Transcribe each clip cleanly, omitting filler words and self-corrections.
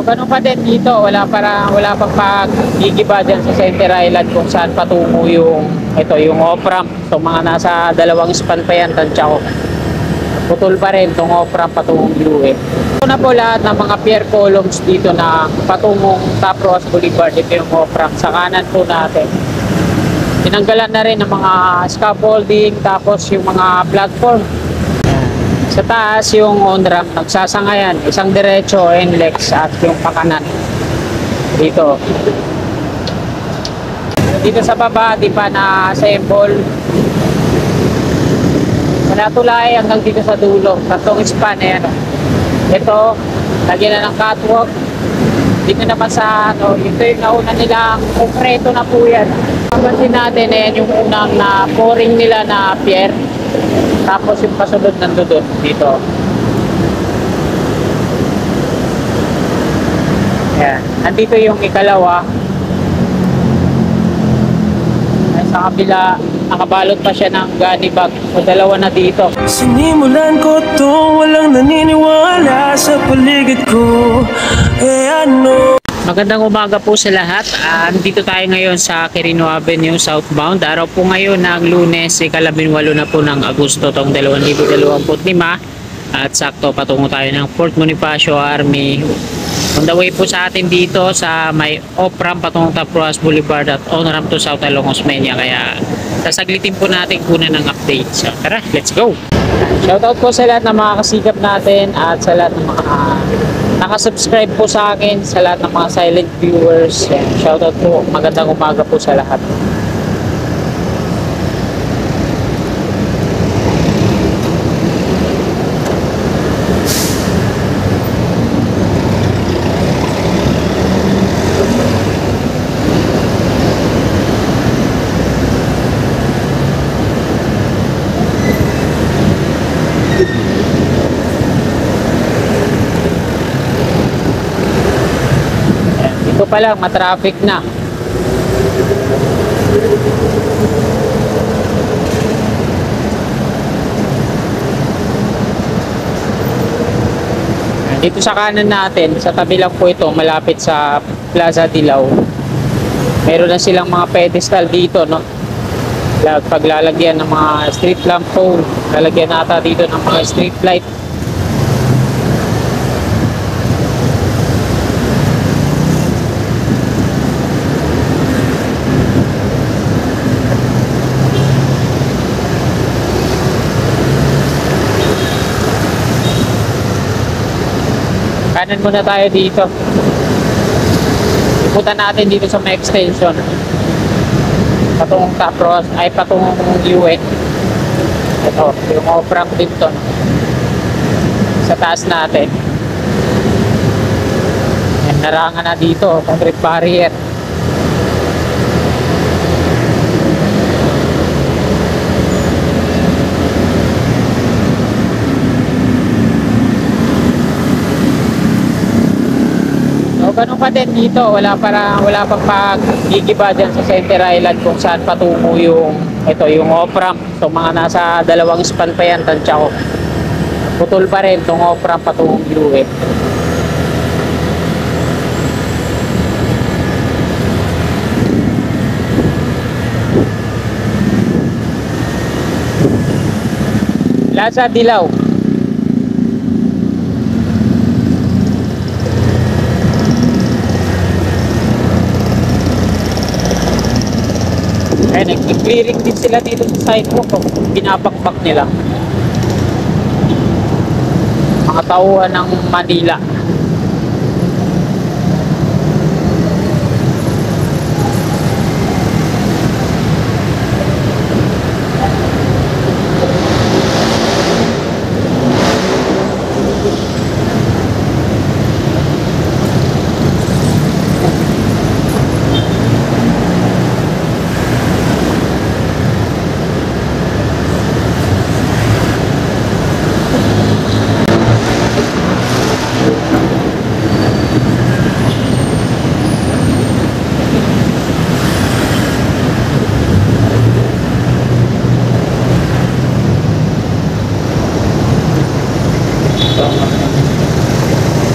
ganun pa din dito, wala pang pag-gigiba dyan sa Center Island kung saan patungo yung yung off-ramp. So mga nasa 2 span pa yan, tansya ko. Putol pa rin itong off-ramp patungong UA. Ito na po lahat ng mga pier columns dito na patungong Top Roas Boulevard. Ito yung off-ramp. Sa kanan po natin. Tinanggalan na rin ng mga scaffolding, tapos yung mga platform. Sa taas yung on-ramp, nagsasangayan, isang diretso, NLEX at yung pakanan. Dito. Dito sa baba, di pa na-assemble. Wala tulay hanggang dito sa dulo. 3 span, ayan. Ito, lagyan na ng catwalk. Dito naman sa ito yung nauna nilang konkreto na po yan. Papansin natin, ayan yung unang na pouring nila na pier. Tapos yung kasunod nandun dito. Ayan. Nandito yung ikalawa. Ay, sa kabila, nakabalot pa siya ng gunny bag. So, 2 na dito. Sinimulan ko to, walang naniniwala sa paligid ko. Ano? Magandang umaga po sa lahat. Dito tayo ngayon sa Quirino Avenue southbound. Araw po ngayon ng Lunes, 18 na po ng Agosto tong 2025. At sakto patungo tayo ng Fort Bonifacio Army. On the way po sa atin dito sa may off-ramp patungong Top Roas Boulevard at on-ramp to South Along Osmeña. Kaya sasaglitin po natin kuna ng update. So tara, let's go! Shoutout po sa lahat ng mga kasikap natin at sa lahat ng mga nakasubscribe po sa akin, sa lahat ng mga silent viewers. Shoutout po, magandang umaga po sa lahat. Ito pa lang, matraffic na. Dito sa kanan natin, sa tabi lang po ito, malapit sa Plaza Dilaw. Meron na silang mga pedestal dito, no? Paglalagyan ng mga street lamp pole, lalagyan nata dito ng mga street light. Kanan muna tayo dito. Iputan natin dito sa may extension. Patungong Top Roas, ay patungong UA. Ito, yung off-ramp dito. Sa taas natin. Yan, narangan na dito, concrete barrier. Ganun pa din dito, wala pang pag-gigiba dyan sa Center Island kung saan patungo yung yung off-ramp. So mga nasa 2 span pa yan, tansya ko. Putol pa rin itong off-ramp patungong UA. Plaza Dilaw. Ay, nag-clearing din sila dito sa sidewalk. Binabakbak nila. Mga tauhan ng Manila.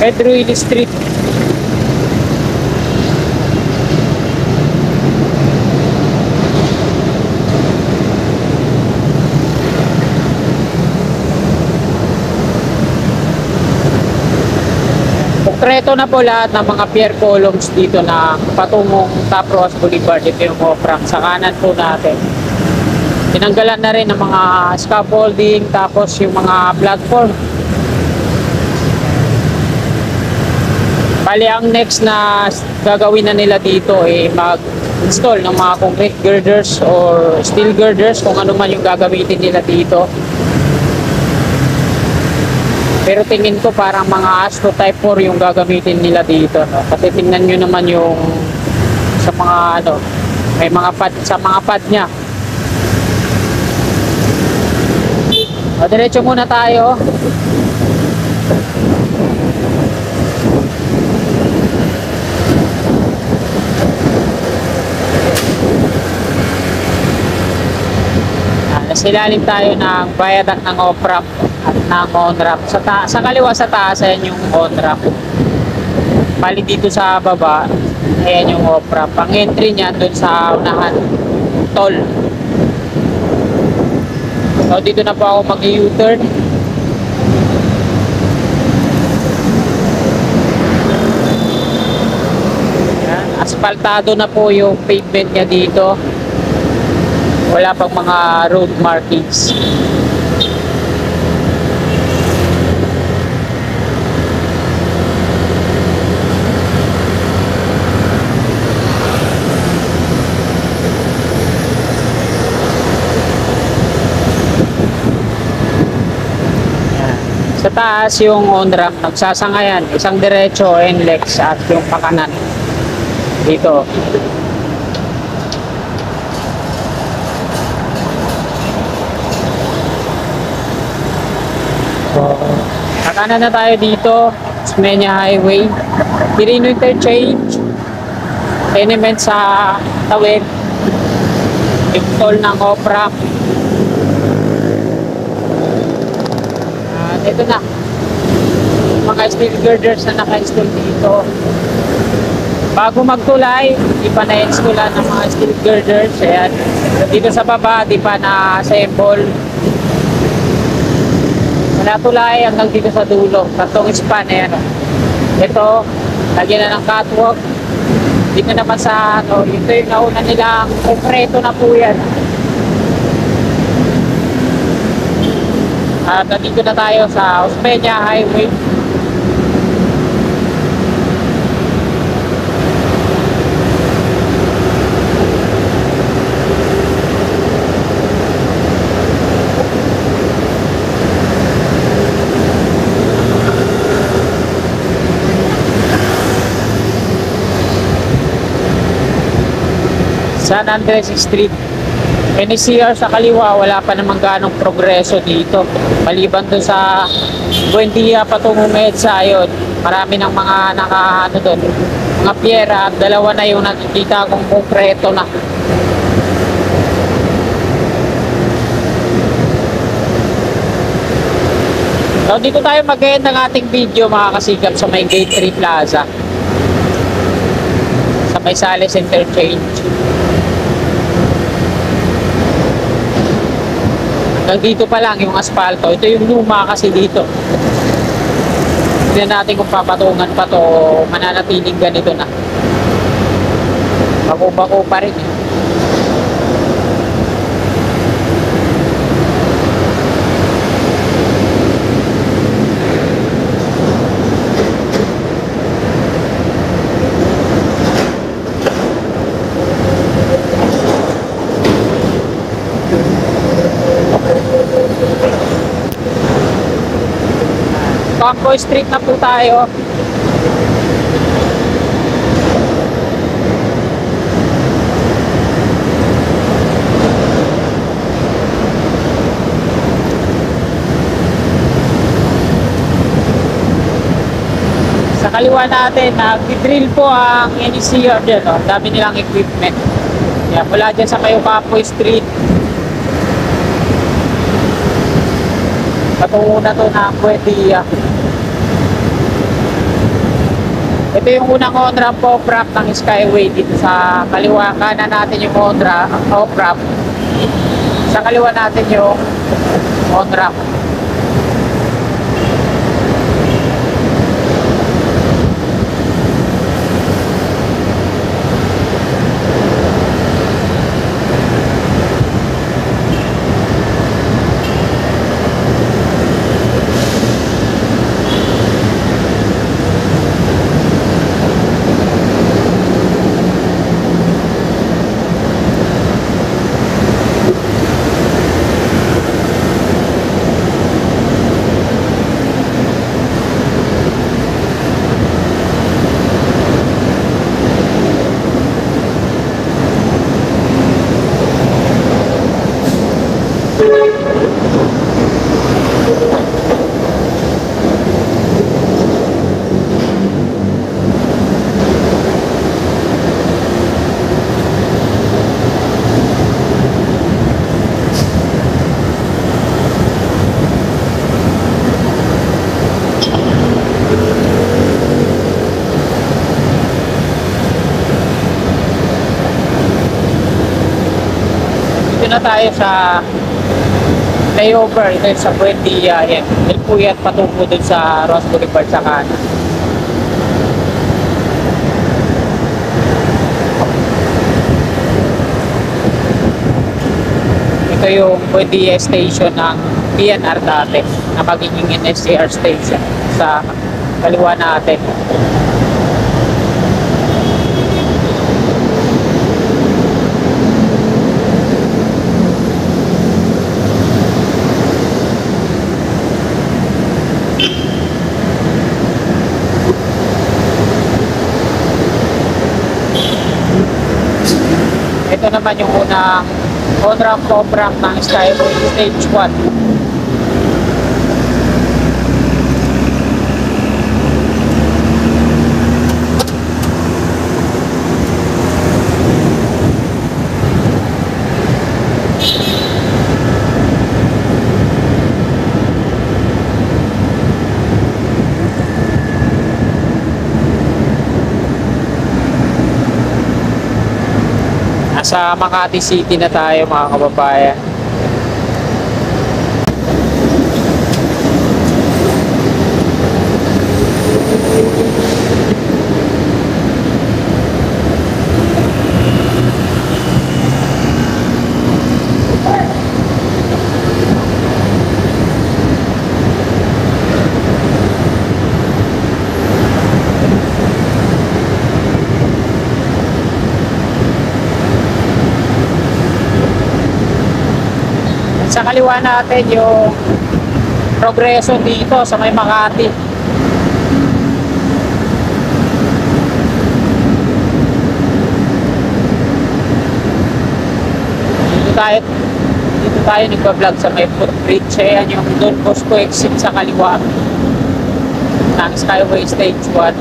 Pedro Hill Street. Konkreto na po lahat ng mga pier columns dito na patungong Top Ross Boulevard. Ito yung OPRAM sa kanan po natin. Tinanggalan na rin ng mga scaffolding, tapos yung mga platform. Bali, ang next na gagawin na nila dito ay mag-install ng mga concrete girders or steel girders, kung ano man yung gagamitin nila dito. Pero tingin ko parang mga Astro Type 4 yung gagamitin nila dito, no? Kasi tingnan nyo naman yung sa mga ano, may mga pad, sa mga pad niya. O, diretso muna tayo. Nasilalim tayo ng viaduct ng OPRAM at ng on-ramp. Sa kaliwa sa taas, ayan yung on-ramp. Bali dito sa baba, ayan yung OPRAM. Ang entry niya dun sa unahan, toll. So dito na po ako mag-U-turn. Asfaltado na po yung pavement niya dito. Wala pang mga road markings. Sa taas yung on-ramp, nagsasangayan, isang diretso, NLEX at yung pakanan dito. Kakanan na tayo dito, Osmeña Highway, Quirino Interchange, tenement sa tawid, yung toll ng OPRAM. At ito na, mga steel girders na naka-install dito. Bago magtulay, di pa na-installan ng mga steel girders. Ayan. Dito sa baba, di pa na-assemble. Wala tulay hanggang dito sa dulo. Tatlong span, ayan. Ito, lagyan na ng catwalk. Dito naman sa, ano, ito yung nauna nilang konkreto na po yan. At nandito na tayo sa Osmeña Highway. San Andres Street. NCR sa kaliwa, wala pa namang ganong progreso dito. Maliban dun sa Buendia patungong EDSA, yun. Marami ng mga nakaano dun. Mga piera, dalawa na yung nakikita kong konkreto na. So dito tayo mag-end ng ating video, mga kasigap, sa may Gate 3 Plaza. Sa may Sales Interchange. Dito pa lang yung asfalto. Ito yung luma kasi dito. Tignan natin kung papatungan pa to, mananatiling ganito na. Bako-bako pa rin. Campo Street na po tayo. Sa kaliwa natin, nag-drill po ang NCR dyan. Ang dami nilang equipment. Yan, mula dyan sa kayo Campo Street. Patungo na to na Buendia. Ito yung unang on-ramp off-ramp ng Skyway dito sa kaliwa. Kanan natin yung off-ramp. Sa kaliwa natin yung on-ramp. na tayo sa layover. Ito yung sa Buendia. Yan. El Puyat patungo dun sa Ross Boulevard sa kanan. Ito yung Buendia station ng PNR dati na magiging NSCR station sa kaliwa natin. Ito naman yung unang on-ramp off-ramp ng Skyway Stage 1. Nasa Makati City na tayo mga kababayan. Sa kaliwa natin yung Progreso dito sa may Makati. Dito tayo nagpa-vlog sa may footbridge. Ayan yung Don Bosco exit sa kaliwa ng Skyway Stage 1.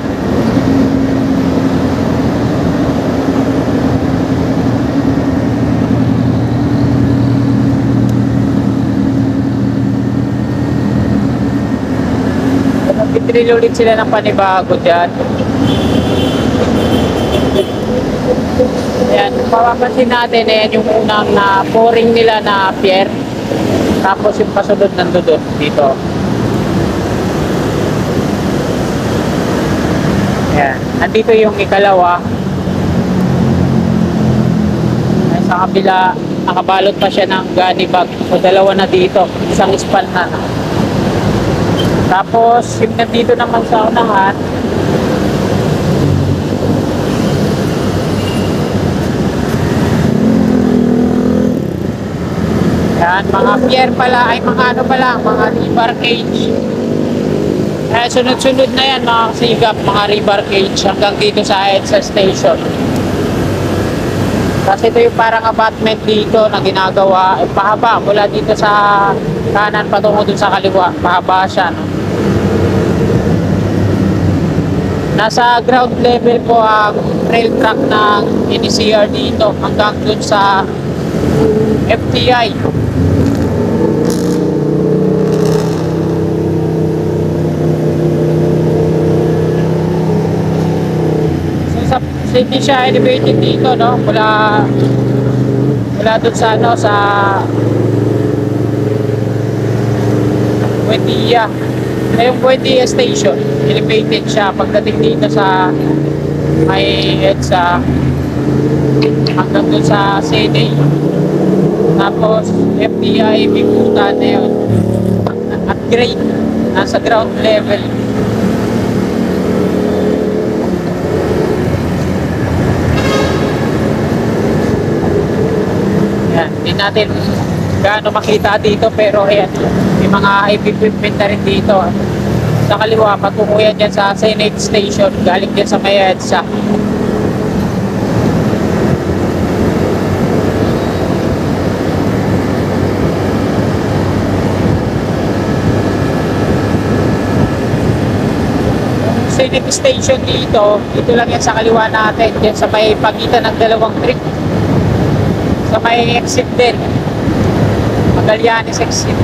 Pinili ulit sila ng panibago dyan. Ayan, papapansin natin yung unang na pouring nila na pier. Tapos yung pasunod nandun dito. Ayan, nandito yung ikalawa. Ayan, sa kabila, nakabalot pa siya ng gunny bag. So dalawa na dito, isang span na. Tapos, yung nandito naman sa unahan, yan, mga pier pala, ay mga ano pala, mga rebar cage. Sunod-sunod na yan mga kasigap, mga rebar cage hanggang dito sa EDSA station. Kasi ito yung parang abutment dito na ginagawa, pahaba mula dito sa kanan patungo dun sa kaliwa, pahaba siya, no? Nasa ground level po ang rail track ng NCR dito hanggang dun sa FTI. So hindi siya elevated dito, no? Mula dun sa ano, sa Buendia. Yung Buendia station, elevated siya pagdating dito sa may EDSA hanggang dun sa CNA. Tapos FTI, Bigutan na yun. At grade, nasa ground level. Yan, hindi natin gaano makita dito pero ayan, may mga heavy equipment na rin dito. Sa kaliwa, patungo yan dyan sa Senate Station, galing dyan sa may EDSA. Senate Station dito lang yan sa kaliwa natin, dyan sa may pagitan ng dalawang trip. Sa may exit din, Magallanes exit.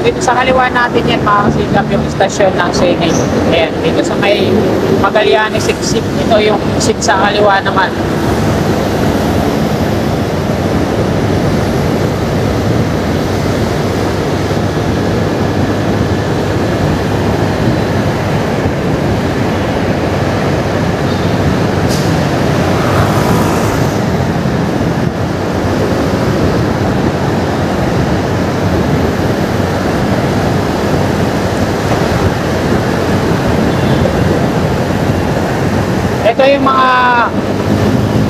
dito sa kaliwa natin yan, makasilap yung istasyon ng Senate. Ayan, dito sa may Magallanes exit. Ito yung exit sa kaliwa naman. Ito yung mga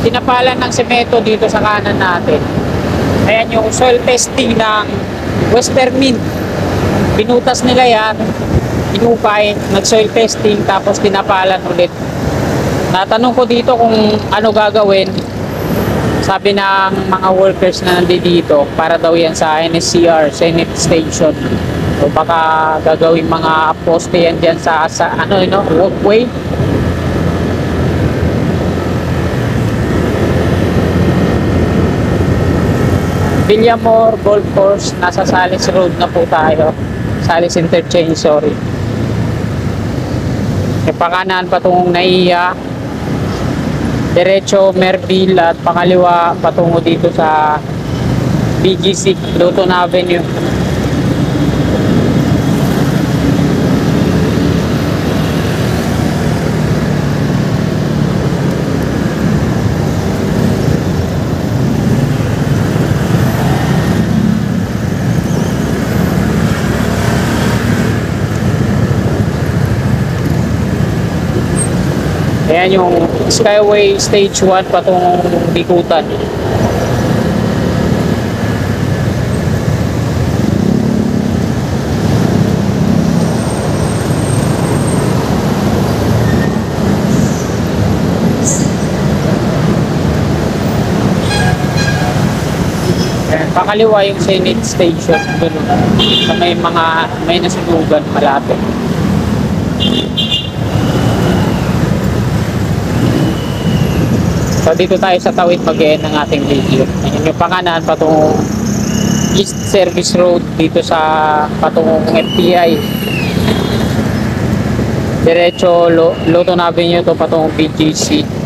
tinapalan ng semento dito sa kanan natin. Ayan yung soil testing ng Western Mint. Pinutas nila yan, inupay, nag-soil testing, tapos tinapalan ulit. Natanong ko dito kung ano gagawin. Sabi ng mga workers na nandito, para daw yan sa NSCR, Senate Station. O baka gagawin mga poste yan dyan sa walkway. Villamor Golf Course, nasa Salis Road na po tayo. Salis Interchange, sorry. E pakanan patungong Naiya, diretso Merville, at pangaliwa patungo dito sa BGC, Luton Avenue. Ayan yung Skyway Stage 1 patungong Bikutan. Ayan, pakaliwa yung Senate Station. Doon, sa may nasunugan malapit. So dito tayo sa tawid mag-end ng ating video. Ayan yung panganan patungong East Service Road dito sa patungong FTI. Diretso Luton Avenue to patungong BGC.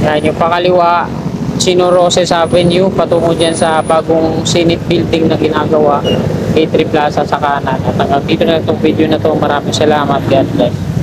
Yan yung pakaliwa, Chino Roses Avenue, patungo dyan sa bagong Senate building na ginagawa, K3 Plaza sa kanan. At hanggang dito na itong video na to. Maraming salamat. God bless.